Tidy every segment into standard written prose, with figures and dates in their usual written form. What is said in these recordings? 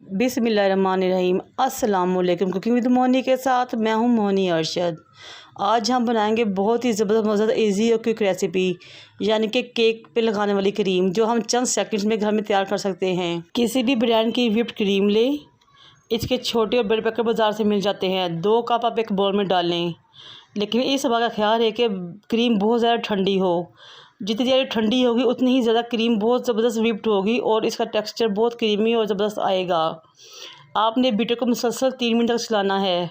बिस्मिल्लाहिर्रहमानिर्रहीम। अस्सलाम वालेकुम। कुकिंग विद मोनी के साथ मैं हूं मोनी अरशद। आज हम बनाएंगे बहुत ही ज़बरदस्त मज़ेदार ईजी और क्विक रेसिपी, यानी कि केक पे लगाने वाली क्रीम, जो हम चंद सेकंड्स में घर में तैयार कर सकते हैं। किसी भी ब्रांड की व्हिप्ड क्रीम लें। इसके छोटे और बड़े पैकेट बाज़ार से मिल जाते हैं। 2 कप आप एक बाउल में डालें, लेकिन इस बात का ख्याल है कि क्रीम बहुत ज़्यादा ठंडी हो। जितनी ज़्यादा ठंडी होगी उतनी ही ज़्यादा क्रीम बहुत ज़बरदस्त व्हिप्ड होगी और इसका टेक्सचर बहुत क्रीमी और ज़बरदस्त आएगा। आपने बीटर को मुसलसल 3 मिनट तक चलाना है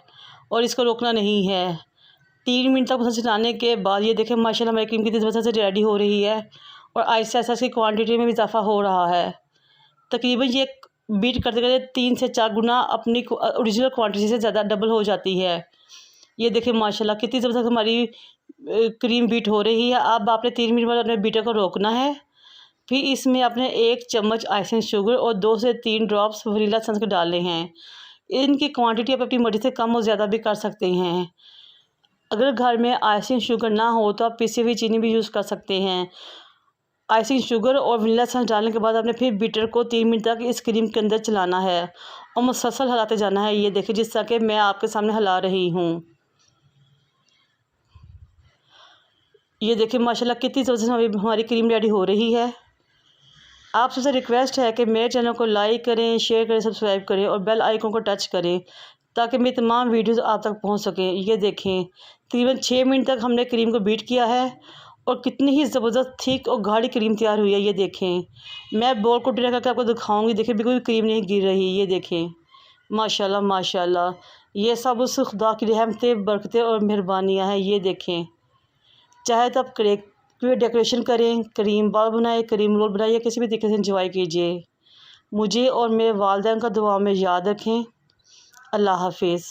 और इसको रोकना नहीं है। 3 मिनट तक मुसलसल चलाने के बाद ये देखें माशाल्लाह हमारी क्रीम कितनी ज़बरदस्त से रेडी हो रही है और आहिस्ता आहिस्ता इसकी क्वान्टिटी में भी इजाफा हो रहा है। तकरीबन ये बीट करते करते 3 से 4 गुना अपनी ओरिजिनल क्वान्टिटी से ज़्यादा डबल हो जाती है। ये देखें माशाल्लाह कितनी ज़बरदस्त हमारी क्रीम बीट हो रही है। अब आपने 3 मिनट बाद अपने बीटर को रोकना है। फिर इसमें आपने 1 चम्मच आइसिंग शुगर और 2 से 3 ड्रॉप्स वनीला एसेंस के डालने हैं। इनकी क्वांटिटी आप अपनी मर्ज़ी से कम और ज़्यादा भी कर सकते हैं। अगर घर में आइसिंग शुगर ना हो तो आप पिसी हुई चीनी भी यूज़ कर सकते हैं। आइसिंग शुगर और वनीला एसेंस डालने के बाद आपने फिर बीटर को 3 मिनट तक इस क्रीम के अंदर चलाना है और मुसलसल हिलाते जाना है। ये देखिए जिस तरह के मैं आपके सामने हिला रही हूँ। ये देखिए माशाल्लाह कितनी ज़बरदस्त हमारी क्रीम रेडी हो रही है। आप सबसे रिक्वेस्ट है कि मेरे चैनल को लाइक करें, शेयर करें, सब्सक्राइब करें और बेल आइकन को टच करें ताकि मेरी तमाम वीडियोस आप तक पहुंच सकें। ये देखें तकरीबन 6 मिनट तक हमने क्रीम को बीट किया है और कितनी ही ज़बरदस्त थिक और गाढ़ी क्रीम तैयार हुई है। ये देखें मैं बोल को टिरा करके आपको दिखाऊँगी। देखिए बिल्कुल क्रीम नहीं गिर रही। ये देखें माशाल्लाह माशाल्लाह, ये सब उस खुदा की रहमतें, बरकतें और मेहरबानियाँ हैं। ये देखें चाहे तो आप केक पे डेकोरेशन करें, क्रीम बॉल बनाए, क्रीम रोल बनाइए, किसी भी तरीके से एंजॉय कीजिए। मुझे और मेरे वालिदैन का दुआ में याद रखें। अल्लाह हाफिज़।